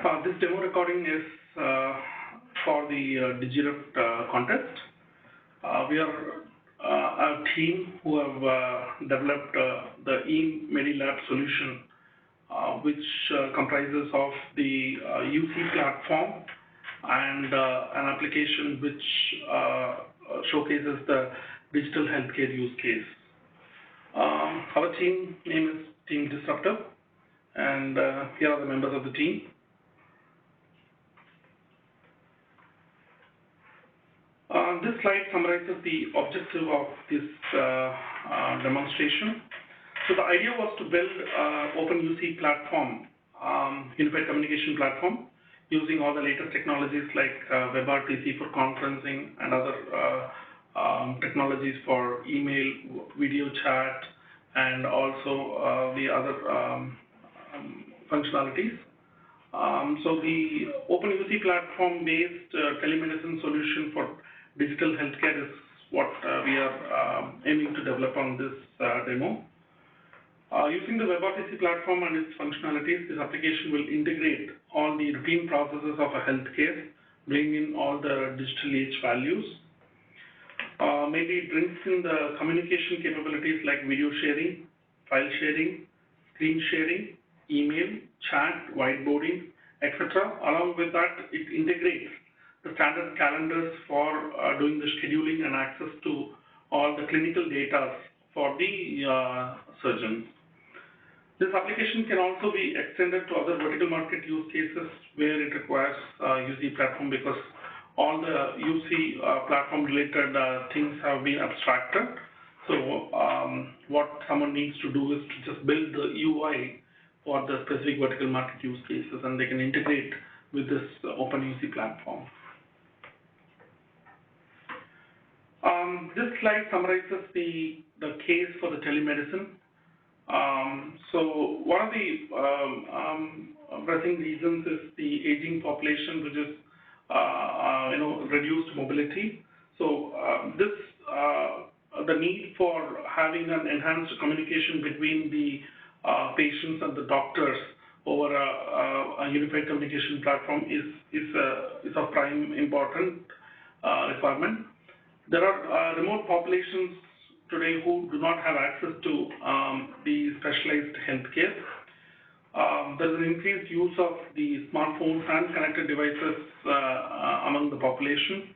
This demo recording is for the DigiReft contest. We are a team who have developed the eMediLab solution, which comprises of the UC platform and an application which showcases the digital healthcare use case. Our team name is Team Disruptor, and here are the members of the team. This slide summarizes the objective of this demonstration. So the idea was to build open UC platform, unified communication platform, using all the latest technologies like WebRTC for conferencing and other technologies for email, video chat, and also the other functionalities. So the open UC platform-based telemedicine solution for digital healthcare is what we are aiming to develop on this demo. Using the WebRTC platform and its functionalities, this application will integrate all the routine processes of a healthcare, bring in all the digital age values. Maybe it brings in the communication capabilities like video sharing, file sharing, screen sharing, email, chat, whiteboarding, etc. Along with that, it integrates the standard calendars for doing the scheduling and access to all the clinical data for the surgeons. This application can also be extended to other vertical market use cases where it requires UC platform, because all the UC platform related things have been abstracted. So what someone needs to do is to just build the UI for the specific vertical market use cases, and they can integrate with this open UC platform. This slide summarizes the case for the telemedicine. So one of the pressing reasons is the aging population, which is reduced mobility. So the need for having an enhanced communication between the patients and the doctors over a unified communication platform is of prime important requirement. There are remote populations today who do not have access to the specialized healthcare. There is an increased use of the smartphones and connected devices among the population,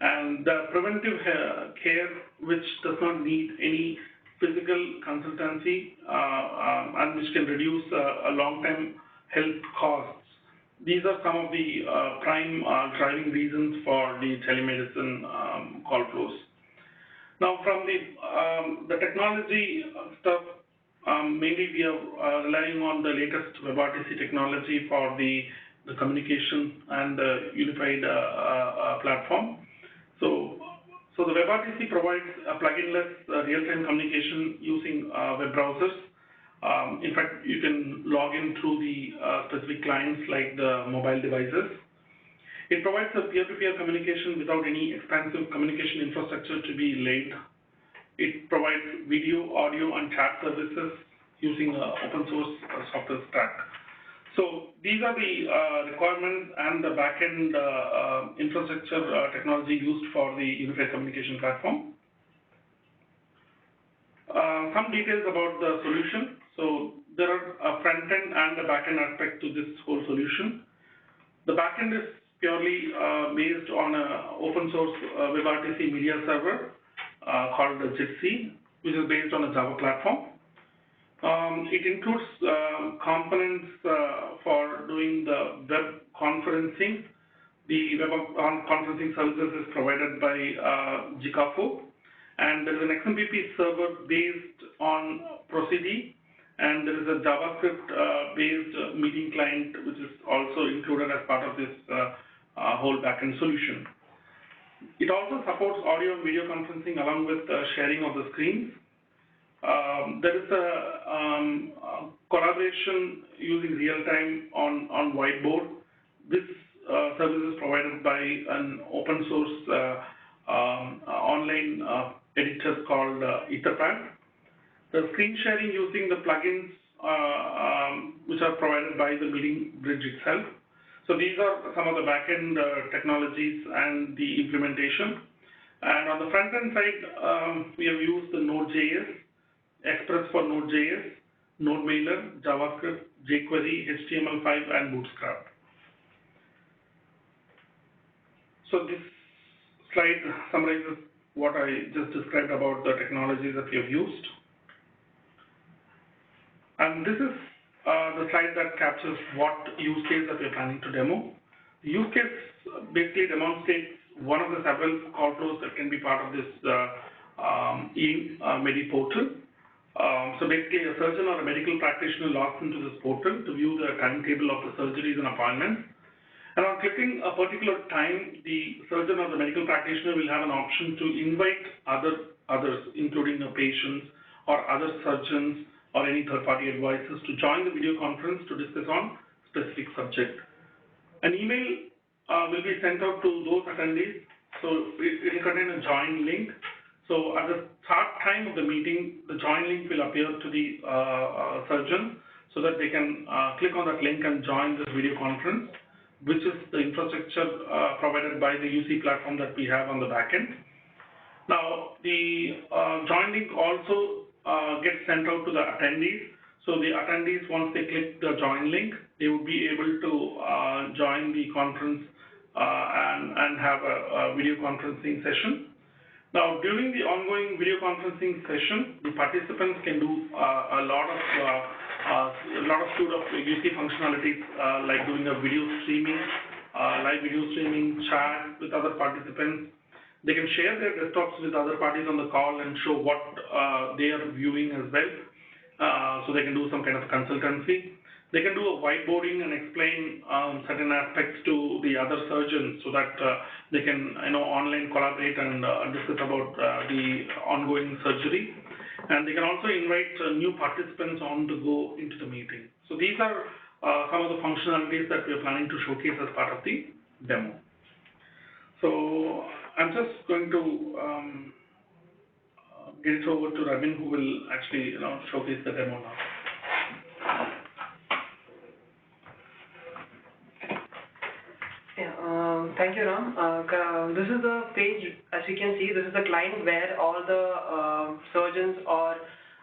and the preventive care, which does not need any physical consultancy and which can reduce long-term health costs. These are some of the prime driving reasons for the telemedicine call flows. Now, from the technology stuff, mainly we are relying on the latest WebRTC technology for the communication and the unified platform. So the WebRTC provides a plugin-less real-time communication using web browsers. In fact, you can log in through the specific clients like the mobile devices. It provides a peer-to-peer communication without any expensive communication infrastructure to be laid. It provides video, audio, and chat services using an open source software stack. So these are the requirements and the backend infrastructure technology used for the unified communication platform. Some details about the solution. So there are a front end and a back end aspect to this whole solution. The back end is purely based on an open source WebRTC media server called Jitsi, which is based on a Java platform. It includes components for doing the web conferencing. The web conferencing services is provided by Jikafo, and there is an XMPP server based on Procidi, and there is a JavaScript-based meeting client, which is also included as part of this whole backend solution. It also supports audio and video conferencing along with sharing of the screens. There is a collaboration using real-time on Whiteboard. This service is provided by an open source online editor called Etherpad. The screen sharing using the plugins which are provided by the Meeting Bridge itself. So these are some of the back-end technologies and the implementation. And on the front-end side, we have used the Node.js, Express for Node.js, NodeMailer, JavaScript, jQuery, HTML5, and Bootstrap. So this slide summarizes what I just described about the technologies that we have used. And this is the slide that captures what use case that we are planning to demo. The use case basically demonstrates one of the several call flows that can be part of this eMedi portal. So basically, a surgeon or a medical practitioner logs into this portal to view the timetable of the surgeries and appointments. And on clicking a particular time, the surgeon or the medical practitioner will have an option to invite others, including the patients or other surgeons or any third-party advisors, to join the video conference to discuss on specific subject. An email will be sent out to those attendees. So it will contain a join link. So at the start time of the meeting, the join link will appear to the surgeon so that they can click on that link and join this video conference, which is the infrastructure provided by the UC platform that we have on the backend. Now, the join link also gets sent out to the attendees. So the attendees, once they click the join link, they would be able to join the conference and have a video conferencing session. Now, during the ongoing video conferencing session, the participants can do a lot of UC functionalities like doing a video streaming, live video streaming, chat with other participants. They can share their desktops with other parties on the call and show what they are viewing as well. So they can do some kind of consultancy. They can do a whiteboarding and explain certain aspects to the other surgeons so that they can online collaborate and discuss about the ongoing surgery. And they can also invite new participants on to go into the meeting. So these are some of the functionalities that we are planning to showcase as part of the demo. So I'm just going to get it over to Ravin, who will actually showcase the demo now. Thank you, Ram. This is the page. As you can see, this is the client where all the surgeons or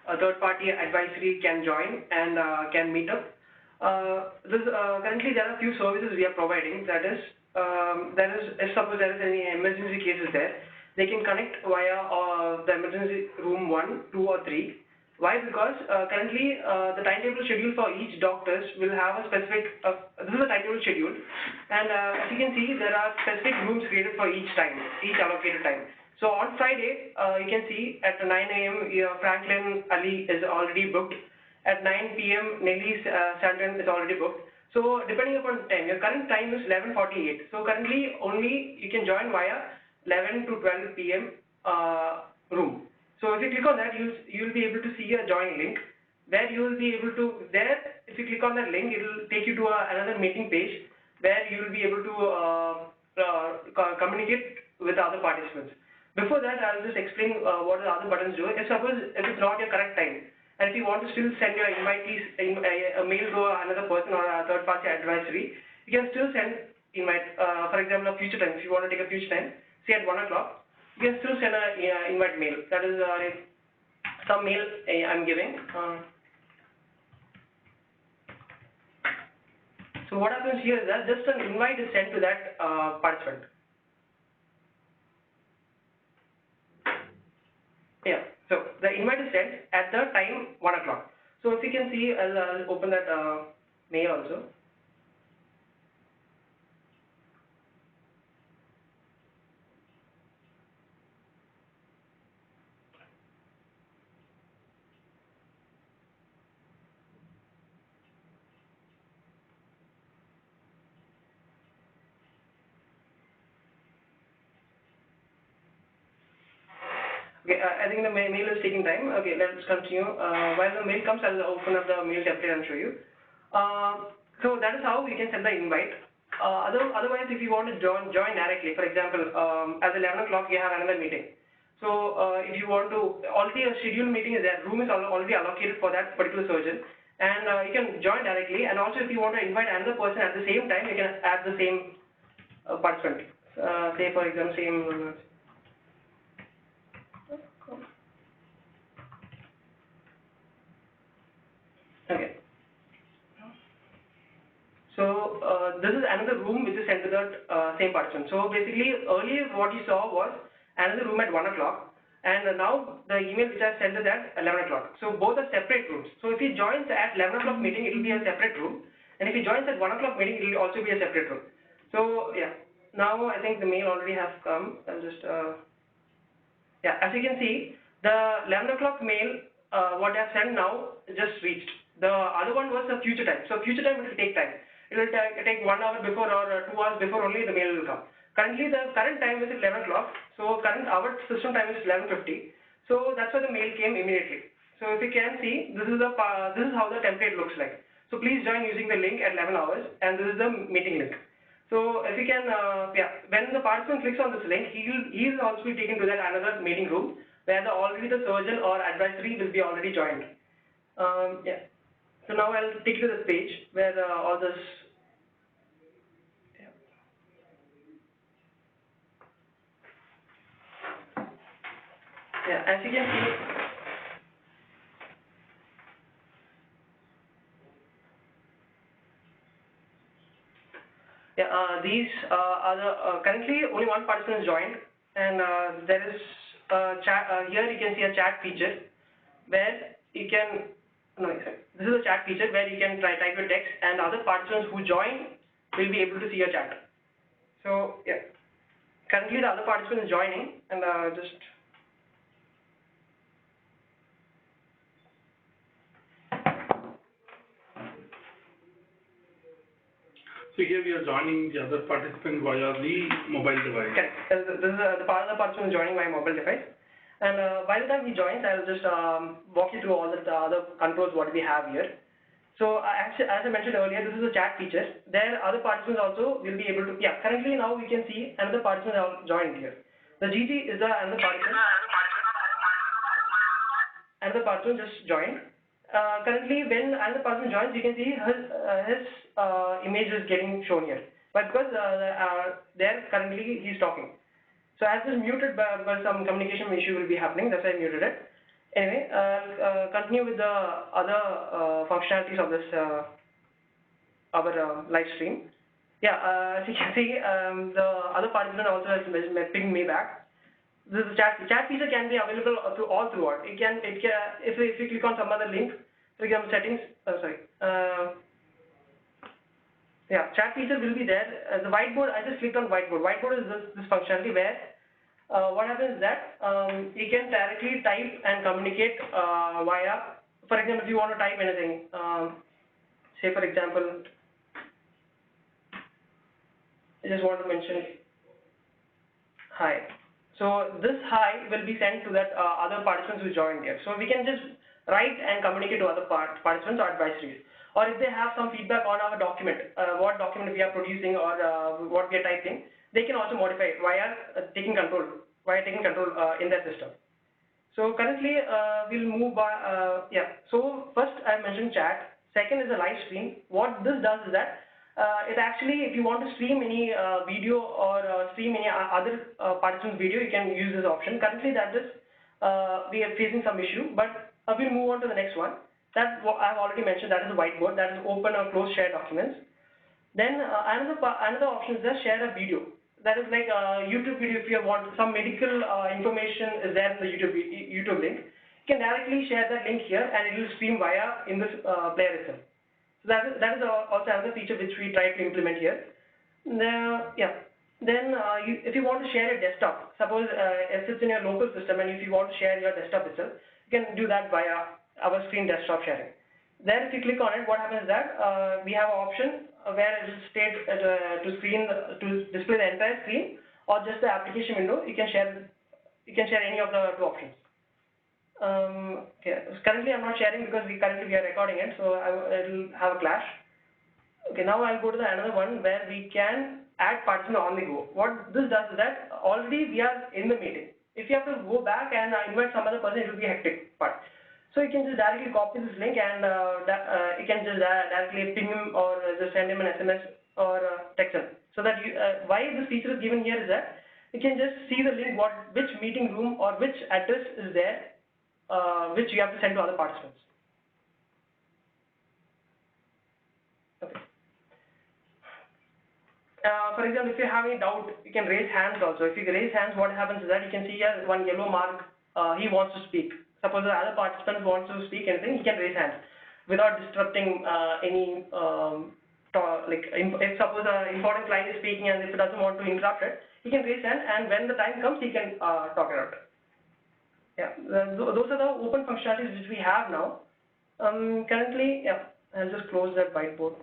third-party advisory can join and can meet up. Currently, there are a few services we are providing. That is, if suppose there is any emergency cases there, they can connect via the emergency room 1, 2, or 3. Why? Because currently the timetable schedule for each doctors will have a specific, this is a timetable schedule, and as you can see, there are specific rooms created for each allocated time. So on Friday, you can see at 9 a.m. Franklin Ali is already booked. At 9 p.m. Nelly Stanton is already booked. So depending upon time, your current time is 11:48. So currently only you can join via 11 to 12 p.m. Room. So if you click on that, you'll be able to see a join link where you will be able to, if you click on that link, it will take you to another meeting page where you will be able to communicate with other participants. Before that, I'll just explain what the other buttons do. If it's not your correct time, and if you want to still send your invitees a mail to another person or a third-party advisory, you can still send invite, for example, a future time. If you want to take a future time, say at 1 o'clock, you can still send an invite mail. That is some mail I'm giving. So what happens here is that just an invite is sent to that participant. Yeah, so the invite is sent at the time 1 o'clock. So if you can see, I'll open that mail also. Okay, I think the mail is taking time. Okay, let's continue. While the mail comes, I'll open up the mail template and show you. So that is how you can send the invite. Otherwise, if you want to join directly, for example, at 11 o'clock you have another meeting. So if you want to, already a scheduled meeting is there, room is already allocated for that particular surgeon, and you can join directly. And also, if you want to invite another person at the same time, you can add the same participant. Say for example, same. Okay. So this is another room which is sent to the same participant. So basically, earlier what you saw was another room at 1 o'clock, and now the email which I sent is at 11 o'clock. So both are separate rooms. So if he joins at 11 o'clock meeting, it will be a separate room, and if he joins at 1 o'clock meeting, it will also be a separate room. So yeah, now I think the mail already has come. I'll just yeah, as you can see, the 11 o'clock mail, what I have sent now just reached. The other one was the future time. So future time will take time. It will take 1 hour before or 2 hours before only the mail will come. Currently, the current time is 11 o'clock. So current our system time is 11:50. So that's why the mail came immediately. So if you can see, this is how the template looks like. So please join using the link at 11 hours, and this is the meeting link. So if you can, yeah, when the participant clicks on this link, he will also be taken to that another meeting room where already the surgeon or advisory will be already joined. Yeah. So now I'll take you to this page where all this. Yeah. Yeah, as you can see. Yeah, these are the currently only one participant is joined, and there is a chat. Here you can see a chat feature where you can. No, sorry. This is a chat feature where you can type your text, and other participants who join will be able to see your chat. So yeah, currently the other participant is joining, and just. So here we are joining the other participant via the mobile device. Correct. This is the part of the participant is joining my mobile device. And by the time he joins, I'll just walk you through all the other controls what we have here. So actually, as I mentioned earlier, this is a chat feature. There other participants also will be able to, yeah, currently now we can see another participant have joined here. The GT is the another participant. Another participant just joined. Currently, when another person joins, you can see his image is getting shown here. But because there currently he's talking. So as this muted by some communication issue will be happening, that's why I muted it. Anyway, continue with the other functionalities of this our live stream. Yeah, as you can see, the other participant also has pinged me back. This is chat feature can be available throughout. It can if you click on some other link, for example settings. Yeah, chat feature will be there. The whiteboard, I just clicked on whiteboard. Whiteboard is this functionality where what happens is that you can directly type and communicate via. For example, if you want to type anything, say for example, I just want to mention hi. So this hi will be sent to that other participants who joined here. So we can just write and communicate to other participants or advisories. Or if they have some feedback on our document, what document we are producing or what we are typing, they can also modify it via taking control in their system. So currently we'll move by, yeah. So first I mentioned chat. Second is a live stream. What this does is that it actually, if you want to stream any video or stream any other participant's video, you can use this option. Currently that is, we are facing some issue, but we'll move on to the next one. That I have already mentioned, that is a whiteboard, that is open or close share documents. Then another option is just share a video. That is like a YouTube video. If you want some medical information is there in the YouTube link, you can directly share that link here and it will stream via in this player itself. So that is also another feature which we try to implement here. Yeah. Then if you want to share your desktop, suppose if it's in your local system and if you want to share your desktop itself, you can do that via our screen desktop sharing. There if you click on it, what happens is that we have an option where it will state to display the entire screen or just the application window. You can share any of the two options. Okay. Currently I'm not sharing because we are recording it, so it will have a clash. Okay, now I'll go to another one where we can add participant on the go. What this does is that already we are in the meeting. If you have to go back and invite some other person, it will be a hectic part. So you can just directly copy this link and you can just directly ping him or just send him an SMS or text him. So that why this feature is given here is that you can just see the link, which meeting room or which address is there, which you have to send to other participants. Okay. For example, if you have any doubt, you can raise hands also. If you raise hands, what happens is that you can see here one yellow mark, he wants to speak. Suppose the other participant wants to speak anything, he can raise hands without disrupting any, if suppose an important client is speaking and if he doesn't want to interrupt it, he can raise hand, and when the time comes, he can talk it out. Yeah, those are the open functionalities which we have now. Currently, yeah, I'll just close that whiteboard.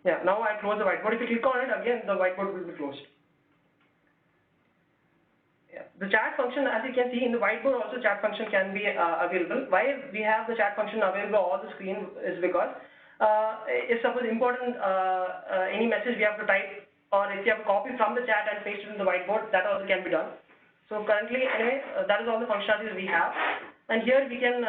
Yeah, now I close the whiteboard. If you click on it again, the whiteboard will be closed. Yeah. The chat function, as you can see in the whiteboard also, chat function can be available. Why we have the chat function available on the screen is because if suppose important any message we have to type, or if you have a copy from the chat and paste it in the whiteboard, that also can be done. So currently, anyway, that is all the functionalities we have. And here we can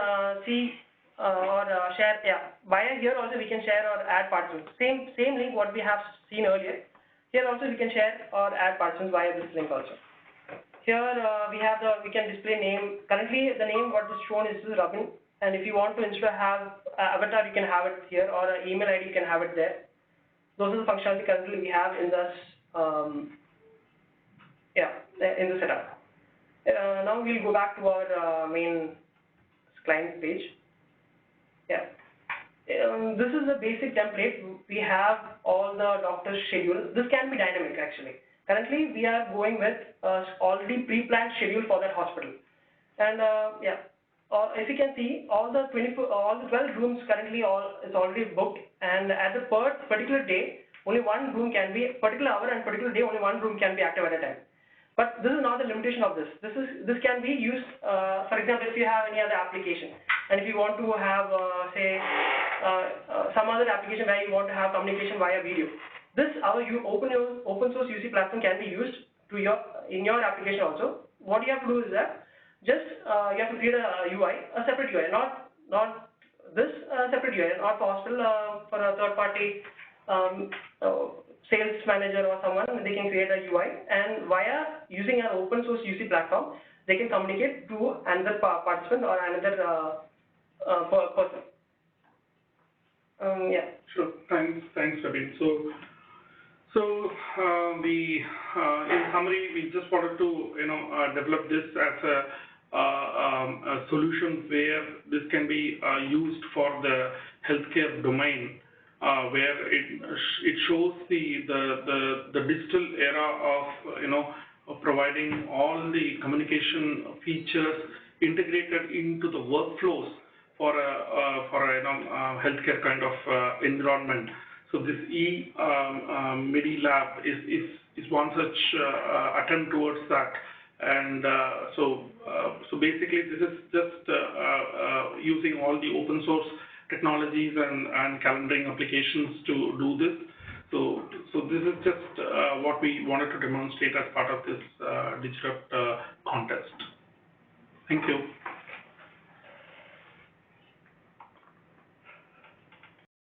see or share, yeah, via here also we can share or add participants. Same link what we have seen earlier. Here also we can share or add participants via this link also. Here we can display name. Currently the name what is shown is Robin, and if you want to instead have avatar, you can have it here, or an email ID, you can have it there. Those are the functionality currently we have in this in the setup. Now we'll go back to our main client page. Yeah. This is a basic template. We have all the doctor's schedule. This can be dynamic actually. Currently, we are going with already pre-planned schedule for that hospital. And if you can see, all the 12 rooms currently is already booked, and at the particular day, only one room can be, particular hour and particular day, only one room can be active at a time. But this is not the limitation of this. This can be used, for example, if you have any other application, and if you want to have, some other application where you want to have communication via video. This open source UC platform can be used in your application also. What you have to do is that just you have to create a UI, a separate UI, not this separate UI, not for hospital, for a third party sales manager or someone. They can create a UI, and via using an open source UC platform, they can communicate to another participant or another person. Yeah. Sure. Thanks, Rabin. So in summary, we just wanted to develop this as a solution where this can be used for the healthcare domain, where it shows the digital era of providing all the communication features integrated into the workflows for a healthcare kind of environment. So this eMediLab is one such attempt towards that, and so basically this is just using all the open source technologies and calendaring applications to do this. So this is just what we wanted to demonstrate as part of this Digirupt contest. Thank you.